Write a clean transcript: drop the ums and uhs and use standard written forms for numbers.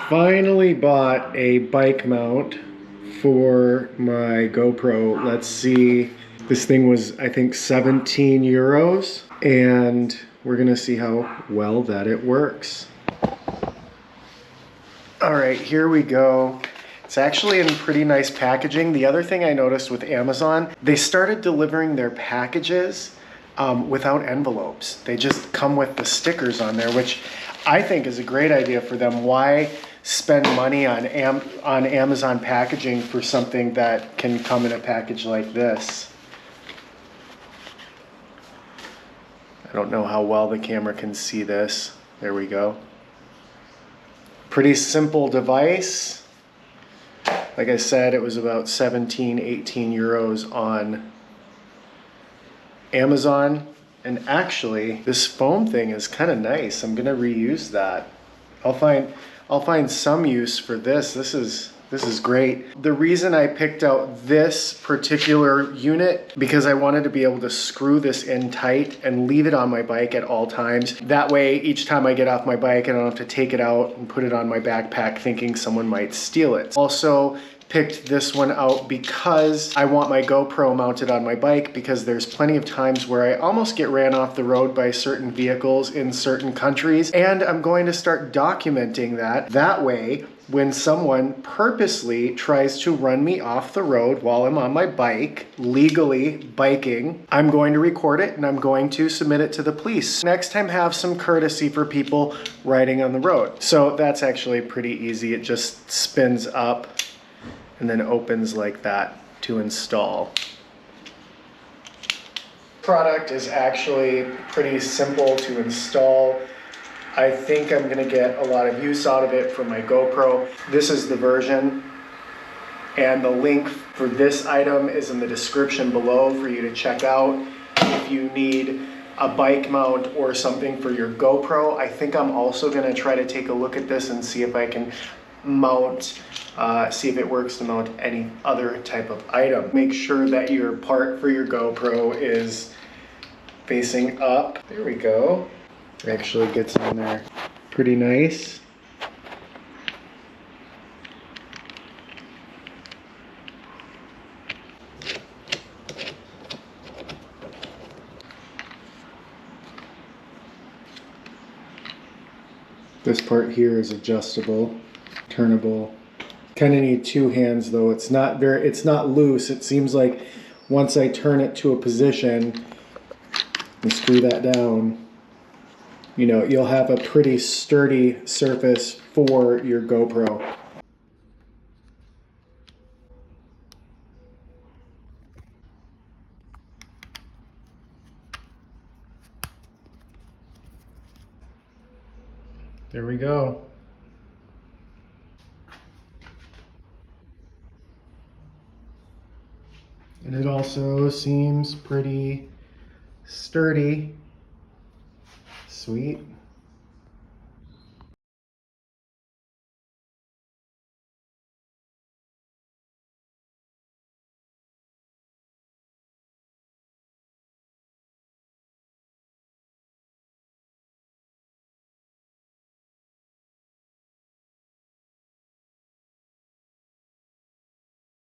Finally bought a bike mount for my GoPro. Let's see. This thing was, I think, 17 euros, and we're gonna see how well that it works. All right, here we go. It's actually in pretty nice packaging. The other thing I noticed with Amazon, they started delivering their packages without envelopes. They just come with the stickers on there, which I think is a great idea for them. Why spend money on Amazon packaging for something that can come in a package like this? I don't know how well the camera can see this. There we go. Pretty simple device. Like I said, it was about 17, 18 euros on Amazon. And actually, this foam thing is kind of nice. I'm gonna reuse that. I'll find some use for this. This is great. The reason I picked out this particular unit, because I wanted to be able to screw this in tight and leave it on my bike at all times. That way, each time I get off my bike, I don't have to take it out and put it on my backpack thinking someone might steal it. Also, picked this one out because I want my GoPro mounted on my bike, because there's plenty of times where I almost get ran off the road by certain vehicles in certain countries, and I'm going to start documenting that. That way, when someone purposely tries to run me off the road while I'm on my bike, legally biking, I'm going to record it and I'm going to submit it to the police. Next time, have some courtesy for people riding on the road. So that's actually pretty easy. It just spins up and then opens like that to install. Product is actually pretty simple to install. I think I'm gonna get a lot of use out of it for my GoPro. This is the version, and the link for this item is in the description below for you to check out if you need a bike mount or something for your GoPro. I think I'm also gonna try to take a look at this and see if I can mount, see if it works to mount any other type of item. Make sure that your part for your GoPro is facing up. There we go. Actually gets in there pretty nice. This part here is adjustable, turnable. Kind of need two hands though. It's not loose. It seems like once I turn it to a position and screw that down, you know, you'll have a pretty sturdy surface for your GoPro. There we go. And it also seems pretty sturdy. Sweet.